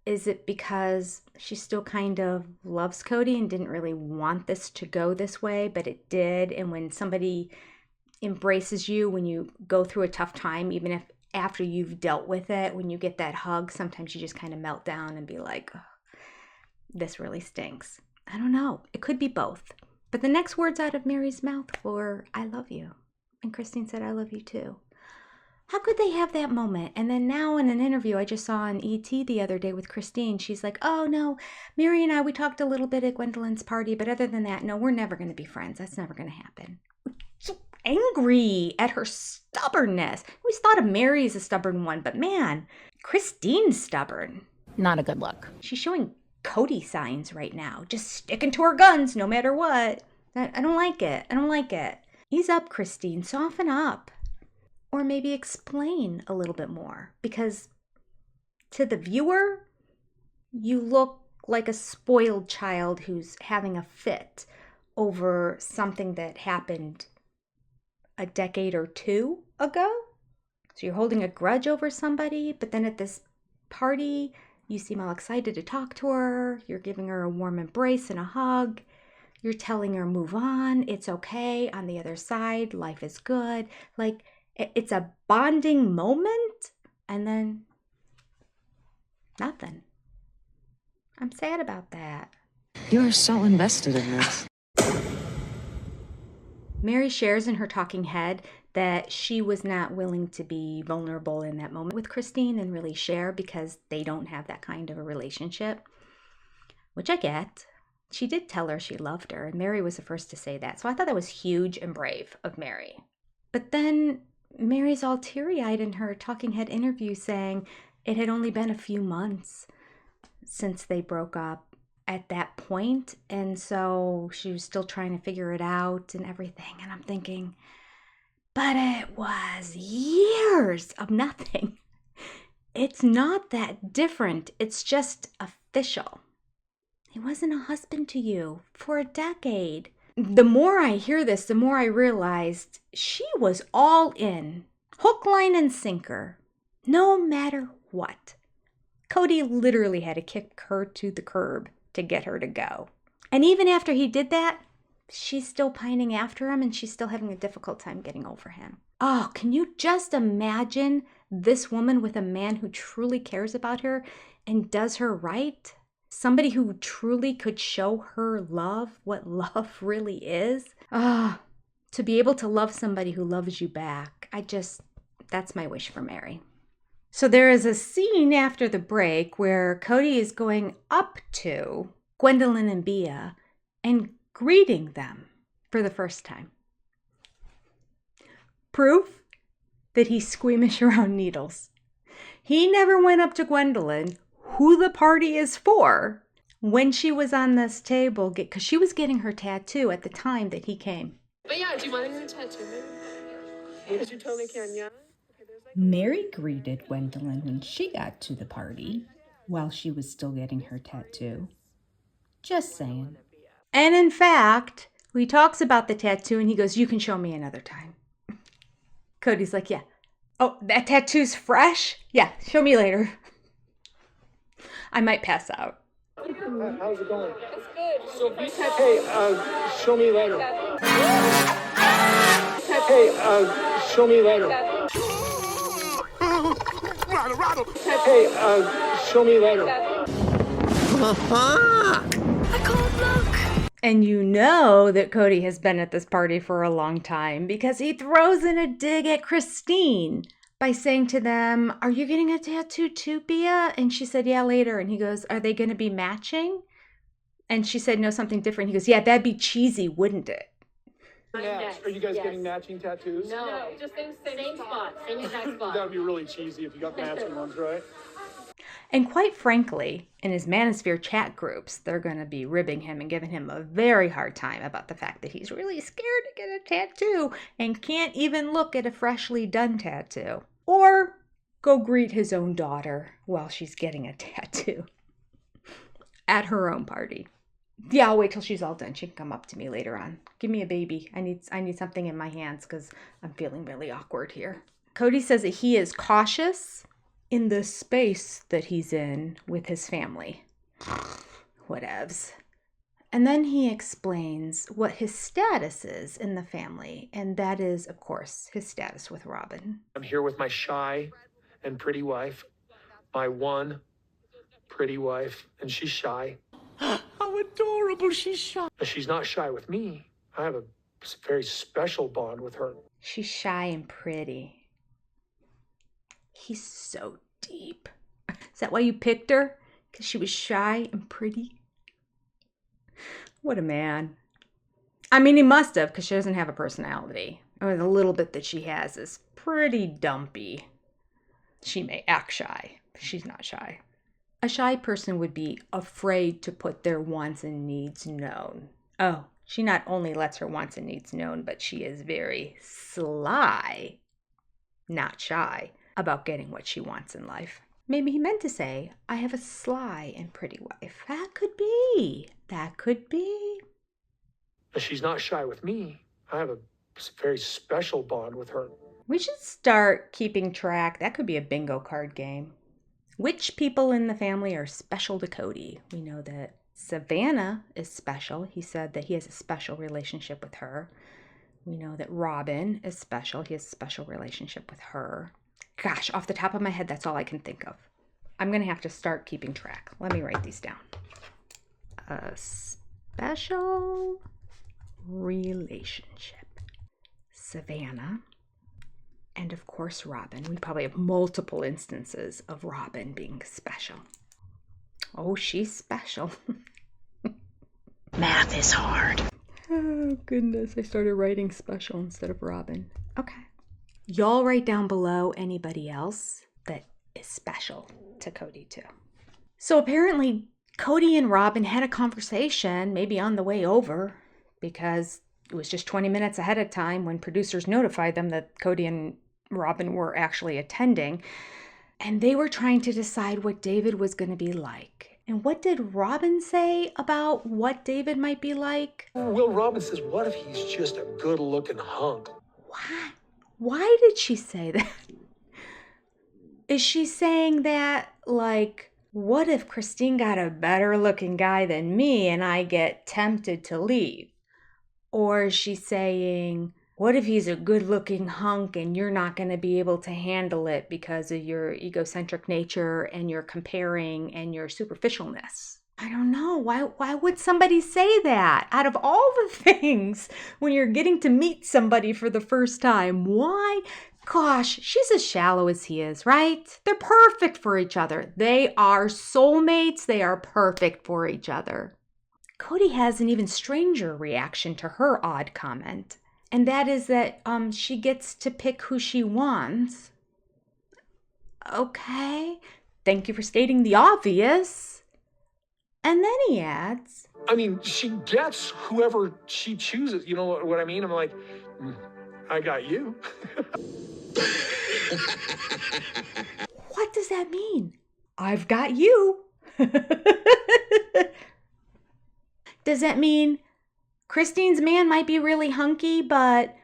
is it because she still kind of loves Cody and didn't really want this to go this way, but it did. And when somebody embraces you when you go through a tough time, even if after you've dealt with it, when you get that hug, sometimes you just kind of melt down and be like, oh, this really stinks. I don't know. It could be both. But the next words out of Meri's mouth were, I love you. And Christine said, I love you too. How could they have that moment? And then now in an interview I just saw on ET the other day with Christine, she's like, oh no, Meri and I, we talked a little bit at Gwendolyn's party, but other than that, no, we're never going to be friends. That's never going to happen. So angry at her stubbornness. I always thought of Meri as a stubborn one, but man, Christine's stubborn. Not a good look. She's showing Cody signs right now, just sticking to her guns no matter what. I don't like it. I don't like it. Ease up, Christine. Soften up. Or maybe explain a little bit more, because to the viewer, you look like a spoiled child who's having a fit over something that happened a decade or two ago. So you're holding a grudge over somebody, but then at this party, You seem all excited to talk to her. You're giving her a warm embrace and a hug. You're telling her, move on. It's okay. On the other side, life is good. Like, it's a bonding moment. And then nothing. I'm sad about that. You are so invested in this. Meri shares in her talking head that she was not willing to be vulnerable in that moment with Christine and really share because they don't have that kind of a relationship, which I get. She did tell her she loved her, and Meri was the first to say that. So I thought that was huge and brave of Meri. But then Mary's all teary-eyed in her talking head interview saying it had only been a few months since they broke up at that point, and so she was still trying to figure it out and everything. And I'm thinking, but it was years of nothing. It's not that different. It's just official. He wasn't a husband to you for a decade. The more I hear this, the more I realized she was all in. Hook, line, and sinker. No matter what. Cody literally had to kick her to the curb to get her to go. And even after he did that, she's still pining after him and she's still having a difficult time getting over him. Oh, can you just imagine this woman with a man who truly cares about her and does her right? Somebody who truly could show her love, what love really is. Ah, to be able to love somebody who loves you back. That's my wish for Meri. So there is a scene after the break where Cody is going up to Gwendolyn and Bea and greeting them for the first time. Proof that he's squeamish around needles. He never went up to Gwendolyn, who the party is for, when she was on this table, because she was getting her tattoo at the time that he came. But yeah, do you want to get a tattoo? Because you totally can, yeah? Meri greeted Gwendolyn when she got to the party while she was still getting her tattoo. Just saying. And in fact, he talks about the tattoo and he goes, you can show me another time. Cody's like, yeah. Oh, that tattoo's fresh? Yeah, show me later. I might pass out. How's it going? It's good. So if you Hey, show me later. Hey, show me later. Hey, show me later. I can't look. And you know that Cody has been at this party for a long time because he throws in a dig at Christine by saying to them, are you getting a tattoo too, Bea? And she said, yeah, later. And he goes, are they going to be matching? And she said, no, something different. He goes, yeah, that'd be cheesy, wouldn't it? Next. Are you guys getting matching tattoos? No, just same spot. Same exact spot. That would be really cheesy if you got matching ones, right? And quite frankly, in his Manosphere chat groups, they're going to be ribbing him and giving him a very hard time about the fact that he's really scared to get a tattoo and can't even look at a freshly done tattoo. Or go greet his own daughter while she's getting a tattoo at her own party. Yeah, I'll wait till she's all done. She can come up to me later on. Give me a baby. I need something in my hands because I'm feeling really awkward here. Cody says that he is cautious in the space that he's in with his family. Whatevs. And then he explains what his status is in the family. And that is, of course, his status with Robin. I'm here with my shy and pretty wife. My one pretty wife. And she's shy. How adorable, she's shy. But she's not shy with me. I have a very special bond with her. She's shy and pretty. He's so deep. Is that why you picked her? Because she was shy and pretty? What a man. I mean, he must have, because she doesn't have a personality. Or the little bit that she has is pretty dumpy. She may act shy, but she's not shy. A shy person would be afraid to put their wants and needs known. Oh, she not only lets her wants and needs known, but she is very sly, not shy, about getting what she wants in life. Maybe he meant to say, I have a sly and pretty wife. That could be. That could be. But she's not shy with me. I have a very special bond with her. We should start keeping track. That could be a bingo card game. Which people in the family are special to Cody? We know that Savannah is special. He said that he has a special relationship with her. We know that Robin is special. He has a special relationship with her. Gosh, off the top of my head, that's all I can think of. I'm going to have to start keeping track. Let me write these down. A special relationship. Savannah. And of course, Robin. We probably have multiple instances of Robin being special. Oh, she's special. Math is hard. Oh, goodness. I started writing special instead of Robin. Okay. Y'all write down below anybody else that is special to Cody, too. So apparently, Cody and Robin had a conversation, maybe on the way over, because it was just 20 minutes ahead of time when producers notified them that Cody and Robin were actually attending. And they were trying to decide what David was going to be like. And what did Robin say about what David might be like? Will Robin says, what if he's just a good-looking hunk? What? Why did she say that? Is she saying that, like, what if Christine got a better-looking guy than me and I get tempted to leave? Or is she saying, what if he's a good-looking hunk and you're not going to be able to handle it because of your egocentric nature and your comparing and your superficialness? I don't know. Why would somebody say that? Out of all the things, when you're getting to meet somebody for the first time, why? Gosh, she's as shallow as he is, right? They're perfect for each other. They are soulmates. They are perfect for each other. Cody has an even stranger reaction to her odd comment. And that is that she gets to pick who she wants. Okay, thank you for stating the obvious. And then he adds, I mean, she gets whoever she chooses. You know what I mean? I'm like, I got you. what does that mean? I've got you. Does that mean Christine's man might be really hunky, but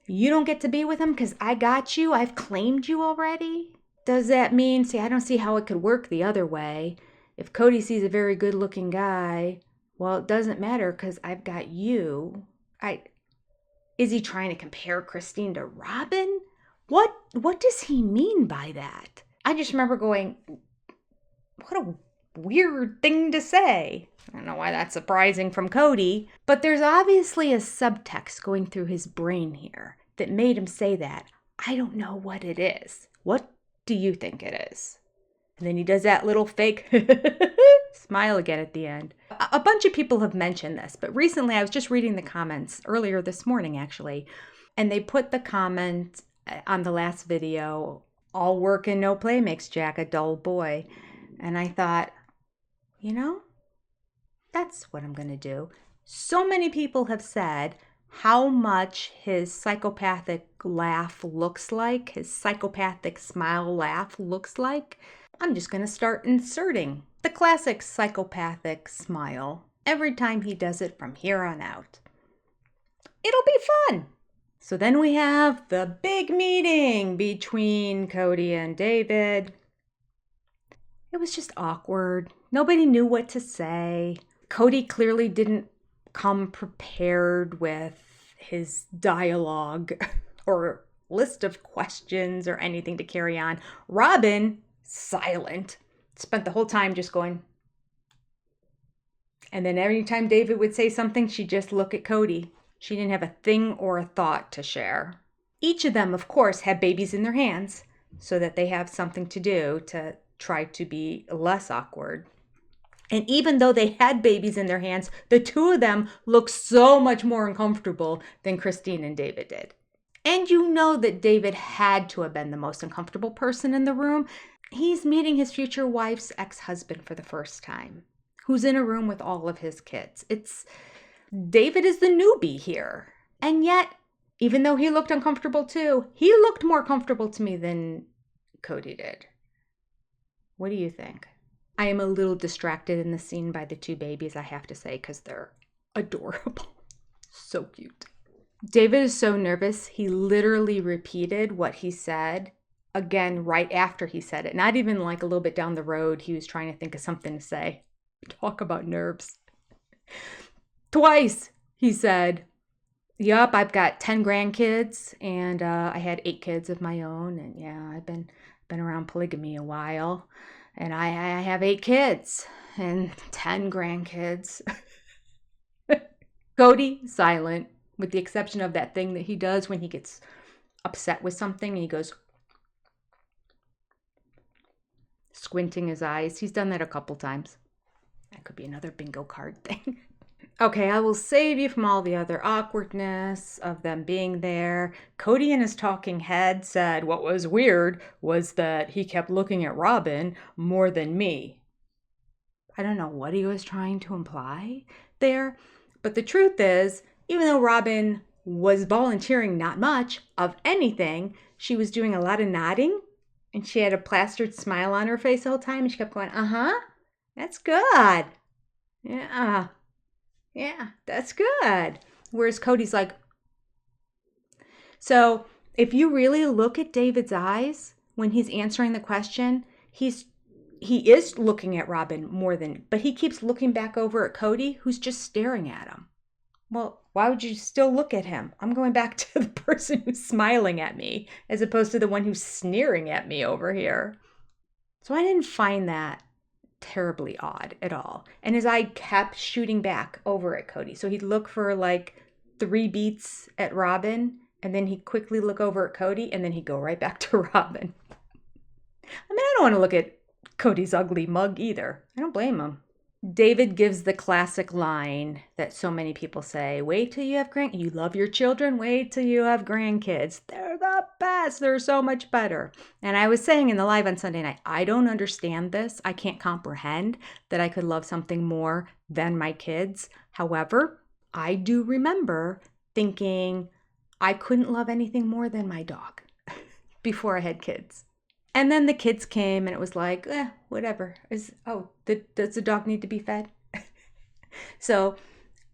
you don't get to be with him because I got you? I've claimed you already? Does that mean, see, I don't see how it could work the other way. If Cody sees a very good-looking guy, well, it doesn't matter because I've got you. Is he trying to compare Christine to Robin? What does he mean by that? I just remember going, what a weird thing to say. I don't know why that's surprising from Cody, but there's obviously a subtext going through his brain here that made him say that. I don't know what it is. What do you think it is? And then he does that little fake smile again at the end. A bunch of people have mentioned this, but recently I was just reading the comments earlier this morning, actually, and they put the comment on the last video, all work and no play makes Jack a dull boy. And I thought, you know, that's what I'm going to do. So many people have said how much his psychopathic laugh looks like, his psychopathic smile laugh looks like. I'm just going to start inserting the classic psychopathic smile every time he does it from here on out. It'll be fun. So then we have the big meeting between Cody and David. It was just awkward. Nobody knew what to say. Cody clearly didn't come prepared with his dialogue or list of questions or anything to carry on. Robin, silent, spent the whole time just going. And then every time David would say something, she'd just look at Cody. She didn't have a thing or a thought to share. Each of them, of course, had babies in their hands so that they have something to do to try to be less awkward. And even though they had babies in their hands, the two of them looked so much more uncomfortable than Christine and David did. And you know that David had to have been the most uncomfortable person in the room. He's meeting his future wife's ex-husband for the first time, who's in a room with all of his kids. David is the newbie here. And yet, even though he looked uncomfortable too, he looked more comfortable to me than Cody did. What do you think? I am a little distracted in the scene by the two babies, I have to say, because they're adorable. So cute. David is so nervous, he literally repeated what he said again right after he said it. Not even like a little bit down the road. He was trying to think of something to say. Talk about nerves. Twice he said, yup, I've got 10 grandkids and I had 8 kids of my own. And yeah, I've been around polygamy a while. And I have 8 kids and 10 grandkids. Cody, silent, with the exception of that thing that he does when he gets upset with something. And he goes, squinting his eyes. He's done that a couple times. That could be another bingo card thing. Okay, I will save you from all the other awkwardness of them being there. Cody in his talking head said what was weird was that he kept looking at Robin more than me. I don't know what he was trying to imply there, but the truth is, even though Robin was volunteering not much of anything, she was doing a lot of nodding, and she had a plastered smile on her face the whole time, and she kept going, that's good. Yeah, that's good. Whereas Cody's like, so if you really look at David's eyes when he's answering the question, he is looking at Robin more than, but he keeps looking back over at Cody, who's just staring at him. Well, why would you still look at him? I'm going back to the person who's smiling at me as opposed to the one who's sneering at me over here. So I didn't find that terribly odd at all. And his eye kept shooting back over at Cody. So he'd look for like 3 beats at Robin, and then he'd quickly look over at Cody, and then he'd go right back to Robin. I mean, I don't want to look at Cody's ugly mug either. I don't blame him. David gives the classic line that so many people say, wait till you have you love your children, wait till you have grandkids. They're the best. They're so much better. And I was saying in the live on Sunday night, I don't understand this. I can't comprehend that I could love something more than my kids. However, I do remember thinking I couldn't love anything more than my dog before I had kids. And then the kids came and it was like, whatever. Does the dog need to be fed? So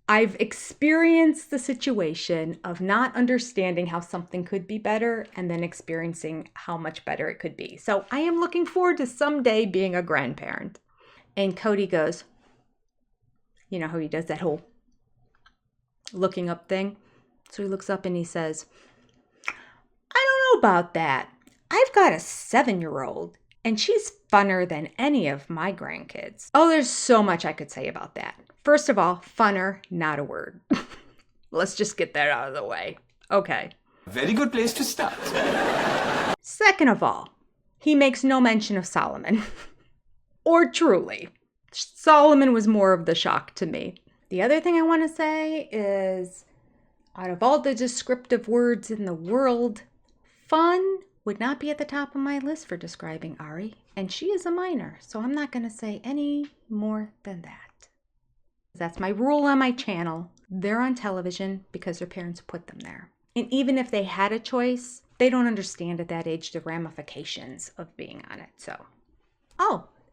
I've experienced the situation of not understanding how something could be better and then experiencing how much better it could be. So I am looking forward to someday being a grandparent. And Cody goes, you know how he does that whole looking up thing? So he looks up and he says, I don't know about that. I've got a 7-year-old, and she's funner than any of my grandkids. Oh, there's so much I could say about that. First of all, funner, not a word. Let's just get that out of the way. Okay. Very good place to start. Second of all, he makes no mention of Solomon. Or truly. Solomon was more of the shock to me. The other thing I want to say is, out of all the descriptive words in the world, fun would not be at the top of my list for describing Ari, and she is a minor, so I'm not going to say any more than that. That's my rule on my channel. They're on television because their parents put them there. And even if they had a choice, they don't understand at that age the ramifications of being on it. So,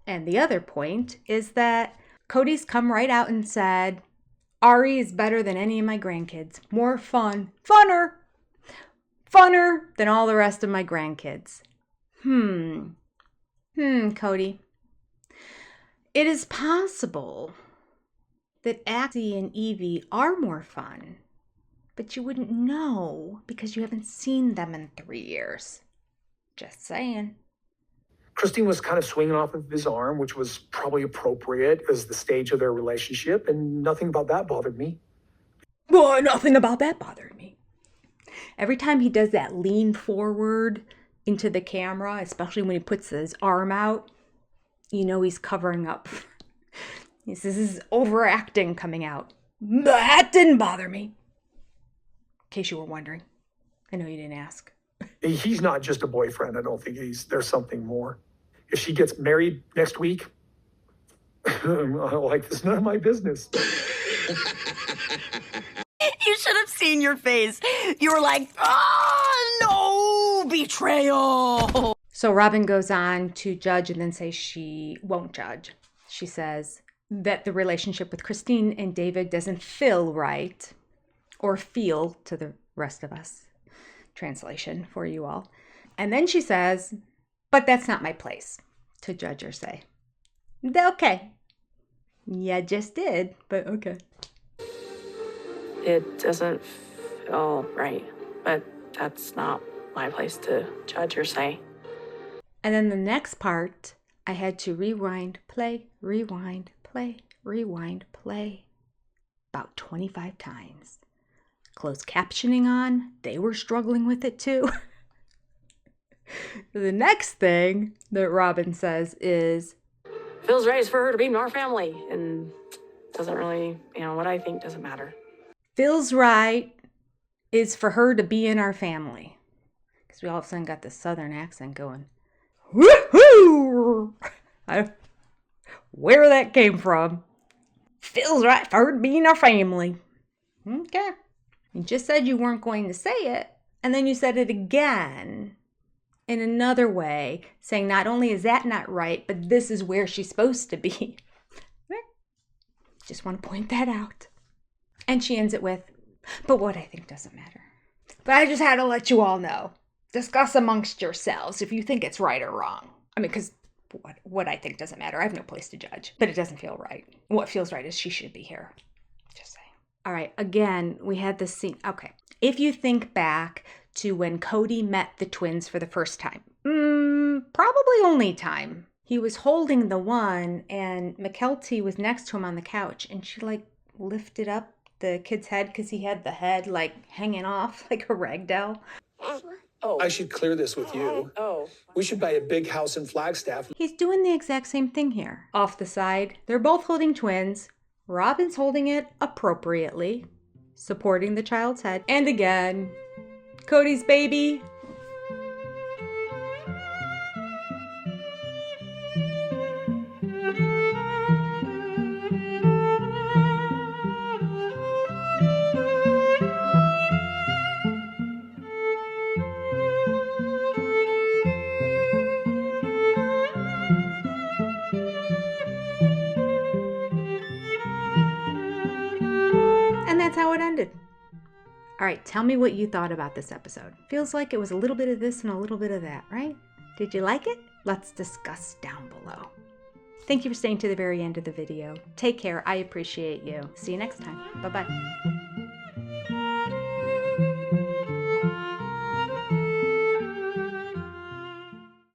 and the other point is that Cody's come right out and said, Ari is better than any of my grandkids. More fun. Funner than all the rest of my grandkids. Cody. It is possible that Axie and Evie are more fun, but you wouldn't know because you haven't seen them in 3 years. Just saying. Christine was kind of swinging off of his arm, which was probably appropriate as the stage of their relationship, and nothing about that bothered me. Well, nothing about that bothered me. Every time he does that lean forward into the camera, especially when he puts his arm out, you know he's covering up. This is overacting coming out. That didn't bother me. In case you were wondering. I know you didn't ask. He's not just a boyfriend. I don't think there's something more. If she gets married next week, like, it's none of my business. You should have seen your face. You were like, no, betrayal. So Robin goes on to judge and then say she won't judge. She says that the relationship with Christine and David doesn't feel right, or feel to the rest of us. Translation for you all. And then she says, but that's not my place to judge or say. Okay. Yeah, just did, but okay. It doesn't feel right, but that's not my place to judge or say. And then the next part, I had to rewind, play, rewind, play, rewind, play about 25 times. Closed captioning on, they were struggling with it too. The next thing that Robin says is, Feels right for her to be in our family, and doesn't really, what I think doesn't matter. feels right is for her to be in our family. Because we all of a sudden got this southern accent going. Woohoo! Where that came from. Feels right for her to be in our family. Okay. You just said you weren't going to say it, and then you said it again in another way, saying not only is that not right, but this is where she's supposed to be. Just want to point that out. And she ends it with, but what I think doesn't matter. But I just had to let you all know. Discuss amongst yourselves if you think it's right or wrong. I mean, because what I think doesn't matter. I have no place to judge. But it doesn't feel right. What feels right is she should be here. Just saying. All right, again, we had this scene. Okay. If you think back to when Cody met the twins for the first time, probably only time. He was holding the one, and McKelty was next to him on the couch, and she lifted up the kid's head because he had the head hanging off like a rag doll. Oh, I should clear this with you. Oh. We should buy a big house in Flagstaff. He's doing the exact same thing here. Off the side, they're both holding twins. Robin's holding it appropriately, supporting the child's head. And again, Cody's baby. And that's how it ended. All right, tell me what you thought about this episode. Feels like it was a little bit of this and a little bit of that, right? Did you like it? Let's discuss down below. Thank you for staying to the very end of the video. Take care. I appreciate you. See you next time. Bye-bye.